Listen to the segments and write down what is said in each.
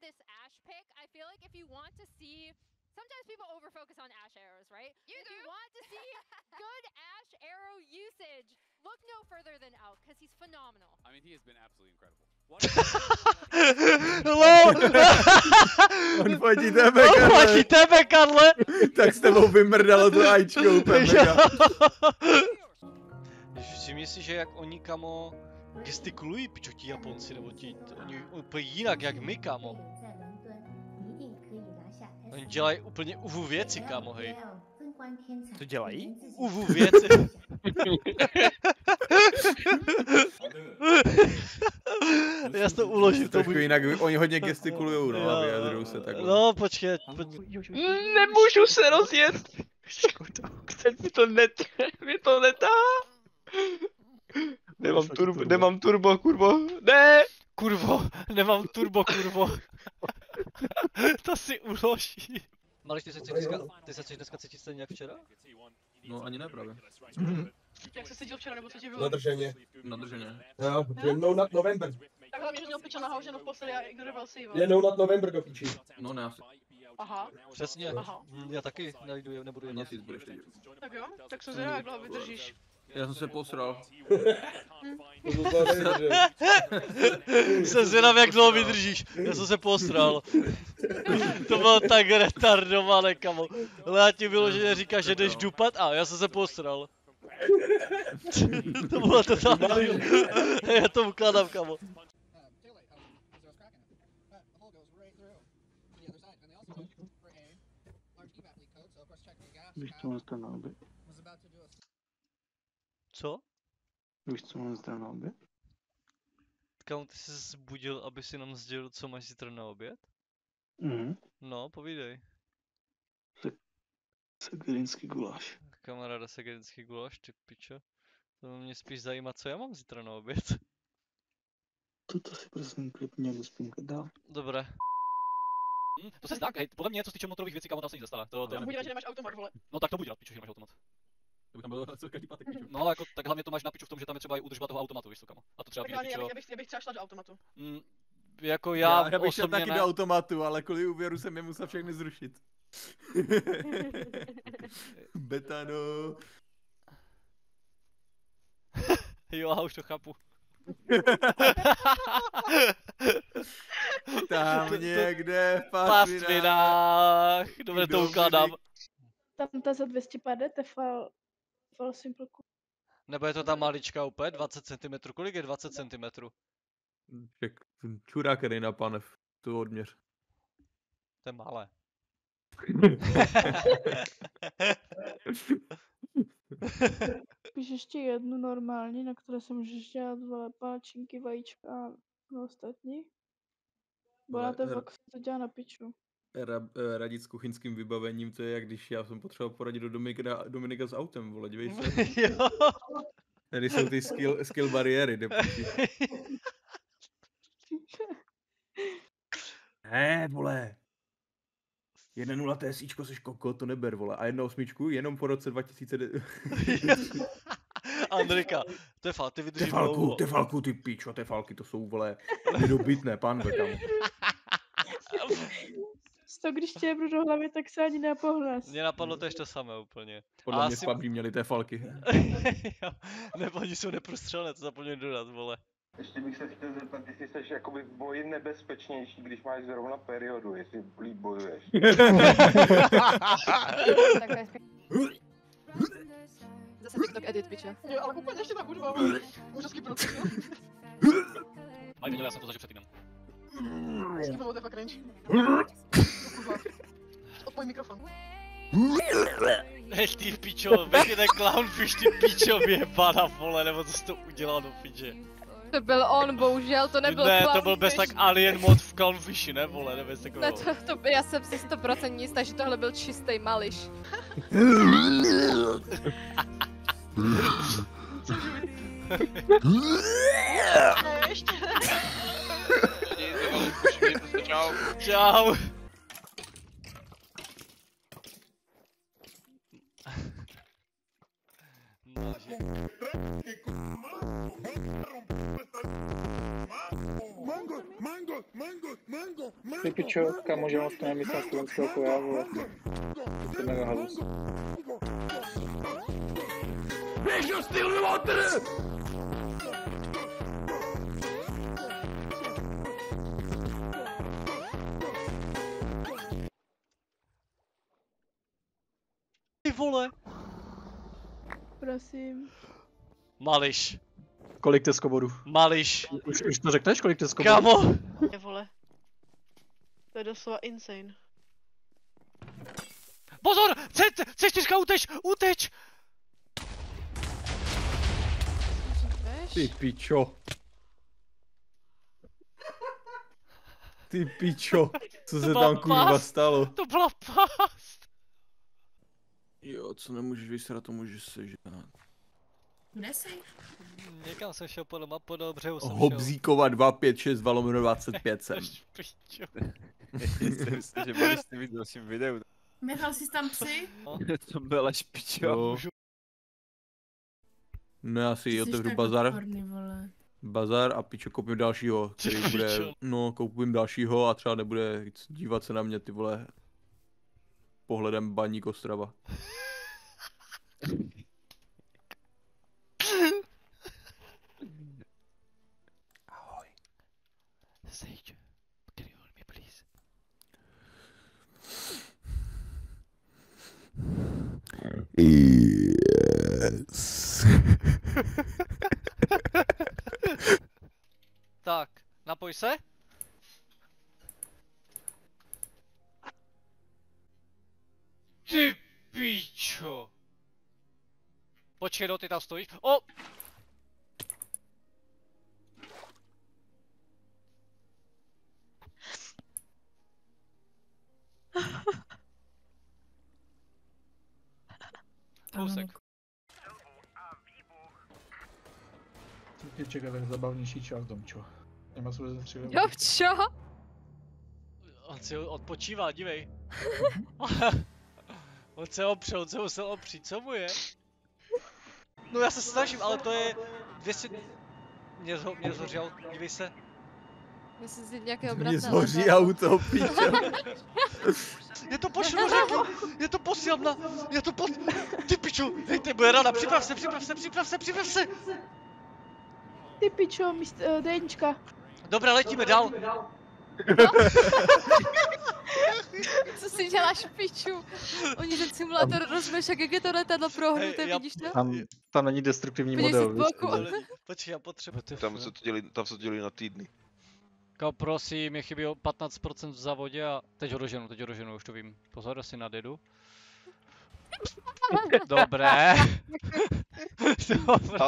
this Ash pick, I feel like if you want to see, sometimes people overfocus on Ash arrows, right? If you want to see good Ash arrow usage, look no further than Elk, because he's phenomenal. I mean, he has been absolutely incredible. On fotí tebe, Karle. On fotí tebe, Karle. Tak s tebou vymrdalo to ajčko úplně mega. Všimni si, že jak oni, kamo, gestikulují, pičo, ti Japonci, nebo oni úplně jinak, jak my, kamo. Oni dělají úplně uvu věci, kamo, hej. Co dělají? Uvu věci. Já si to uložím. Trošku jinak, oni hodně gestikulujou, no, a vyjadrujou se takhle. No, počkej. Nemůžu se rozjet. Mi to netahá. Nemám turbo, kurvo. Ne! Kurvo, nemám turbo, kurvo. To si uloží. Mališ, ty se chceš dneska cítit stejně jak včera? No, ani ne právě. Jak se cítil včera, nebo co tě bylo? Nadrženě. Nadrženě. Jo, že no nad November. Tak hlavně, že měl piča nahauženo v posledě a ignoroval si ji. Je no nad November do píči. No, ne, asi. Aha. Přesně. Aha. Já taky najdu, nebudu jednat. Měsíc budeš teď. Tak jo, tak se zvědavá, jak dlouho vydržíš. Já jsem se posral. Jsem zvědavý, jak dlouho vydržíš. Já jsem se posral. To bylo tak retardované, kamo. Ale já ti vyloženě říkáš, že jdeš dupat a já jsem se posral. To bylo totálně. Já to ukládám, kamo. Víš, co mám stát na oběd? Co? Víš, co mám zítra na oběd? Kamo, ty jsi se zbudil, aby si nám sdělil, co máš zítra na oběd? No, povídej. Segedinský guláš. Kamaráda, segedinský guláš, ty pičo. To mě spíš zajímá, co já mám zítra na oběd. To si prosím klipně do spínka dál. Dobré. To se zdá, hej, podle mě, co se týče motorových věcí, kamo, tam se nic nestane. Buď rád, že nemáš automat, vole. No tak to buď rád, pičo, že máš automat. To by tam bylo každý pátek, piču. No ale jako, tak hlavně to máš na piču v tom, že tam je třeba i údržba toho automatu, víš co, kamo. A to třeba Tak hlavně, já bych třeba šla do automatu. Jako já bych šel osobně taky ne. do automatu, ale kvůli úvěru jsem je musel všechny zrušit. Betano. Jo, já už to chápu. Tam někde v pasvinách. Dobře, to ukládám. Tam ta za 250 je fal simple. Nebo je to ta malička úplně? 20 cm? Kolik je 20 cm? Čurák, který na panev, tu odměř. To je malé. Píš ještě jednu normální, na které se můžeš dělat palačinky, vajíčka a ostatní. Bo na té box to dělá na piču. Radit s kuchyňským vybavením, to je jak když já jsem potřeboval poradit do Dominika s autem, vole, dívej se. Jo. Tady jsou ty skill bariéry, deputy. Ne, vole. 1.0 TSIčko seš koko, to neber, vole. A 1.8 jenom po roce 2009. Andrika, ty vydrží dlouho. Tefalku, ty pičo, tefalky, to jsou, vole, nedobytné, pánve, kam. To, když tě jebru do hlavy, tak se ani nepohnes. Mně napadlo tež to samé úplně. Podle mě v PUBG měli tefalky. Nebo oni jsou neprostřelné, to zapomněli dodat, vole. Ještě bych se chtěl zeptat, jestli jsi jakoby v boji nebezpečnější, když máš zrovna periodu, jestli líp bojuješ. Zase TikTok edit, piče. Jo, ale úplně ještě ta hudba, úžasný proces. Ale viděl, já jsem to zažil před týdnem. Skipoval, to je fakt cringe. Odpoj mikrofon. Hej, ty pičo, bych je ten clownfish, ty pičo, vyjebana, vole, nebo co jsi to udělal do piče. To byl on, bohužel, to nebyl Ne, clownfish. to byl bez tak alien mod v clownfishi, ne, vole, nebez takového. Ne, já jsem si 100% jistá, že tohle byl čistý mališ. Ještě. Čau. Čau. No, že... Ty pičo, kámo, že to nemyslím na slovenského jako já, vole. To je mega halus. Ty vole. Prosím. Mališ. Kolik teskoborů? Mališ. Už to řekneš, kolik teskoborů? Kamo. Je vole. To je doslova insane. Pozor! C4, uteč! Uteč! Ty pičo. Ty pičo. Co se tam kurva stalo? To byla past! Jo, co nemůžeš vysrat, to můžeš sežrat. Kde jsi? Někam jsem šel podle mapu, do břehu jsem šel. Hobzíkova 256 valomeno 25 jsem. Pičo. Myslím si, že byli jste vidět v dalším videu. Nechal jsi tam psy? To byla špičo. No já si Jsi otevřu tak bazar. odporný, vole. Bazar a pičo koupím dalšího, který bude, no koupím dalšího a třeba nebude dívat se na mě ty vole pohledem Baník Ostrava. Ahoj. Sage, can you hold me please? Yes. Tak, napoj se. Ty pičo. Počkej, ty tam stojíš. O! Kousek. Tě čeká ten zabavnější čas, Domčo. Nemá se vůbec tři. Jo, čo? On si odpočívá, dívej. On se opřel, on se musel opřít, co mu je? No já se snažím, ale to je 200... Mě zhořel, dívej se. Myslím si nějakého Mě bratra. zhoří auto, pičo. Je to pošlu řekl! Je to posílám na... Je to pos... Ty piču! Hej, ty bude rada, připrav se! Ty pičo, Dejnička. Dobré, letíme dál. Co si děláš, piču? Oni ten simulátor rozmeš, jak je to letadlo prohnuté, vidíš to? Tam není destruktivní Vidíš si model. z boku. Počkej, já potřebuji. Tam se to dělí na týdny. Kámo, prosím, mě chybí 15% v závodě a teď ho doženu, už to vím. Pozor, asi nadedu. Dobré. Dobré,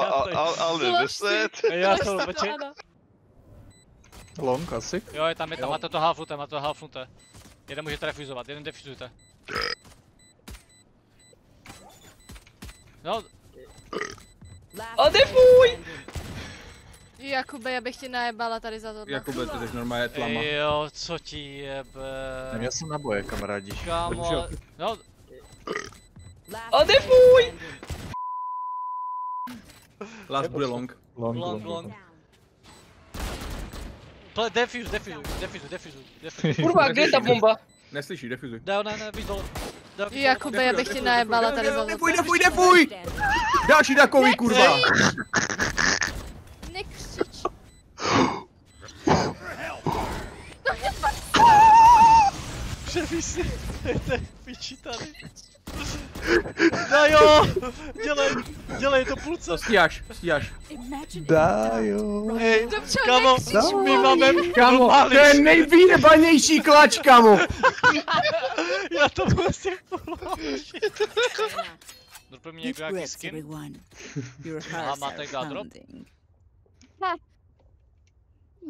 Ale 10. Já to počkej. Long asi? Jo, je tam, máte to halfnuté. Jeden můžete refuzovat, jeden defuzujte. No. A defuj! Jakube, já bych tě najebala tady za tohle. Jakube, ty jsi normálně tlama. Jo, co ti jebe. Já jsem na boje, kamarádi. Kámo, no. A defuj! Last bude long. Long. Defuzuj. Kurva, kde je ta bomba? Neslyší, defuzuj. Ne, víc dole. Jakube, já bych tě najebala tady za tohle. Defuj! Další takový, kurva! Nekřič. Převísi, to je piči tady. No jo, dělej to půlce. Stíháš. Dajo. Hej, Dobře, kamo, my máme Kamo, to je nejvýjebanější klač, kamo! Já to musím položit. Drop mi někdo nějaký skin? Aha, máte drop?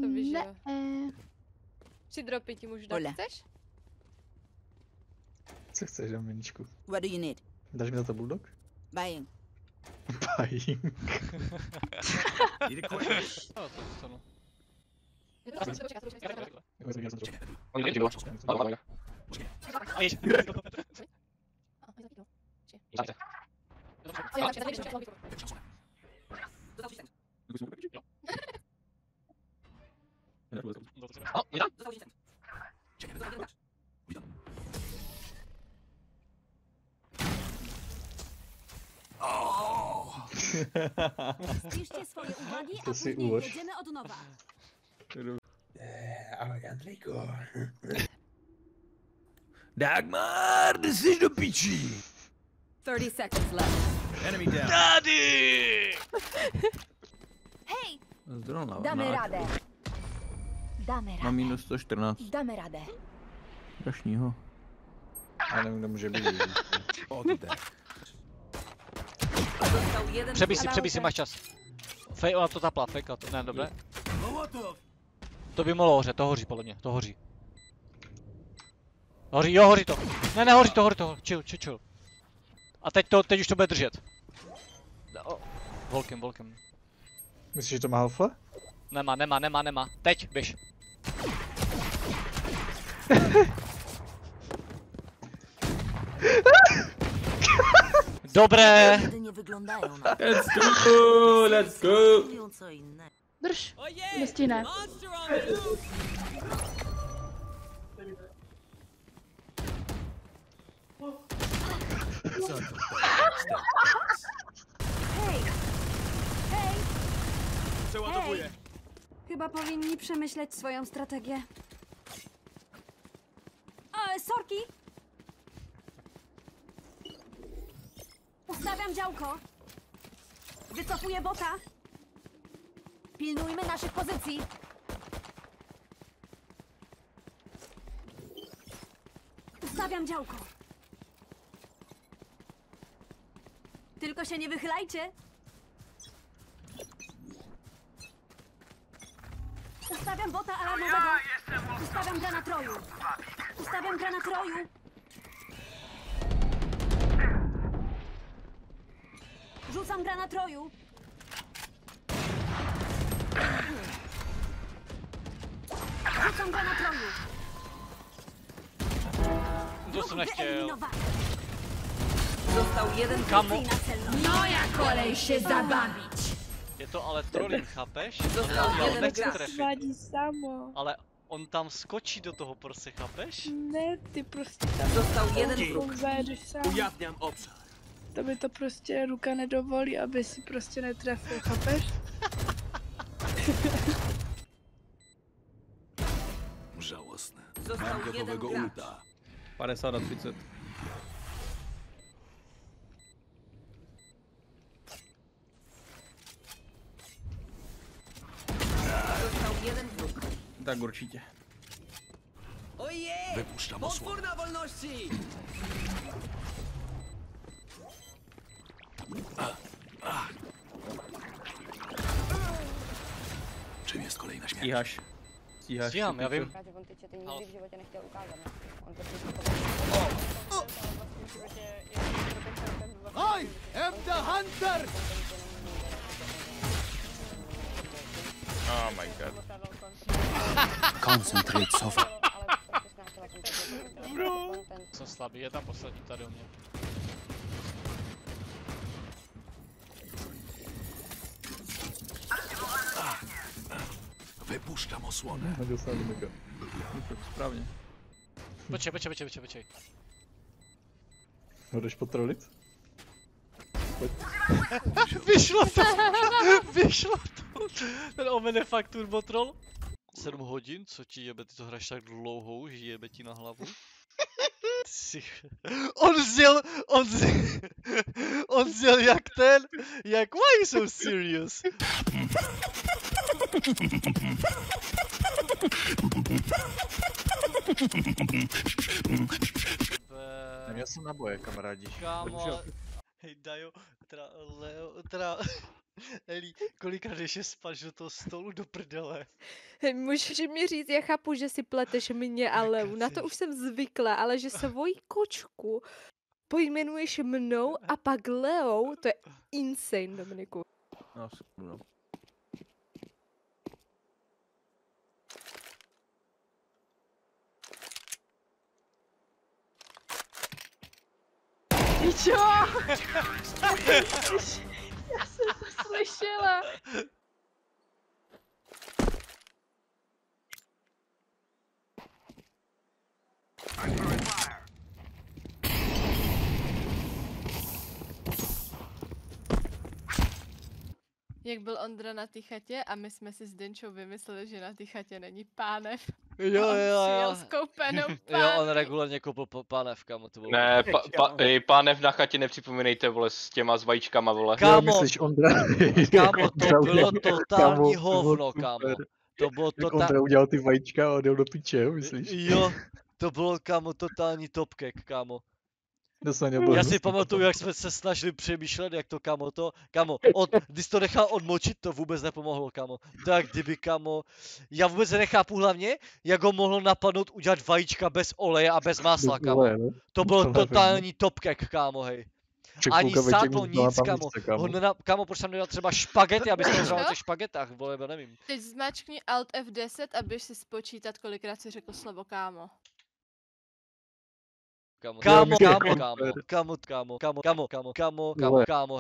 To víš, že jo. 3 dropy ti můžu dát, chceš? Co chceš, Dominičku? What do you need? Dáš mi za to bulldog? Buying. Buying. Spiszcie swoje uwagi, a To si później ulož. jedziemy od nowa. Ahoj, Andrejko. Dagmar, ty jsi do pičí. 30 seconds left. Enemy down. Daddy! Hej, Zdrona, dáme radę. Dáme Mám radę. minus 114. Dáme radę. Strašnýho. Já nevím, kde může být. Přebij si, máš čas. Fej, ona to tapla, fejka to, ne, dobré. To by mohlo hořet, to hoří podle mě, to hoří. Hoří, jo, hoří to. Ne, nehoří to, chill. A teď už to bude držet. Volkem. Myslíš, že to má halfle? Nemá. Teď, běž. Dobré. Let's go. Drž. Nestihne. Hej. Chyba powinni przemyśleć swoją strategię. Sorki! Ustawiam działko. Wycofuję bota. Pilnujmy naszych pozycji. Ustawiam działko. Tylko się nie wychylajcie. Ustawiam bota alarmowego. Ustawiam granatroju. Rzucam granatroju. To jsem nechtěl. Został jeden Kamo. Moja kolej się zabawić. Je to ale trolling, chápeš? Został Já ho jeden nechci gracz. trefit. Vadí samo. Ale on tam skočí do toho prostě, chápeš? Ne, ty prostě tam Został jeden wróg. zajedeš sám. Ujawniam obszar. To by to prostě ruka nedovolí, aby si prostě netrefil, chápeš? Żałosne. Został Mam jeden gotowego gracz. ulta. 50 na 30. Został jeden wróg. Tak určitě. Ojej! Wypuszczam osłonę. Potwór na wolności! Czym jest kolejna śmierć? Stíháš. Stíhám, já vím. On ty nikdy v životě nechtěl ukázat, ne? On to I am the hunter! Oh my god. Concentrate, Sofa. Jsem slabý, je tam poslední tady u mě. Wypuszczam osłonę. Dostal mega. Správně. Počkej. Ho jdeš potrolit? Pojď. Vyšlo to. Ten Omen je fakt turbotroll. 7 hodin, co ti jebe, ty to hraješ tak dlouhou, že jebe ti na hlavu. On zjel jak ten, jak why you so serious? Neměl jsem naboje, kamarádi. Kámo, ale... Hej Dajo, Eli, kolikrát ještě spáš do toho stolu do prdele? Můžeš mi říct, já chápu, že si pleteš mě a Leu, na to už jsem zvykla, ale že svoji kočku pojmenuješ mnou a pak Leou, to je insane, Dominiku. No. Pičo! Já jsem to slyšela. jak byl Ondra na té chatě a my jsme si s Denčou vymysleli, že na té chatě není pánev. Jo, A on jo, přijel jo. s koupenou Jo, on pánev. regulárně koupil pánev, kámo, to bylo. Ne, pánev na chatě nepřipomínejte, vole, s těma s vajíčkama, vole. Kámo, Ondra, kámo, to Ondra bylo udělal- totální kámo, hovno, super. kámo. To bylo Jak Ondra udělal ty vajíčka a odjel do piče, jo, myslíš? Jo, to bylo, kámo, totální topkek, kámo. Dosaně byl Já si hustý pamatuju, potom. jak jsme se snažili přemýšlet, jak to, kámo, když to nechal odmočit, to vůbec nepomohlo, kámo. Tak kdyby, kámo, já vůbec nechápu hlavně, jak ho mohlo napadnout udělat vajíčka bez oleje a bez másla, Bez kámo. oleje, no. To bylo To nevím, totální topkek, kámo, hej. Však Ani půlka večer sádlo, mi zbyla nic, tam kámo. místa, kámo. Kámo, proč tam nedal třeba špagety, abys to na těch špagetách, vole, já nevím. Teď zmáčkni Alt F10 a běž si spočítat, kolikrát si řekl slovo kámo. Kámo, Jo, myslím, hej, Vole. kámo,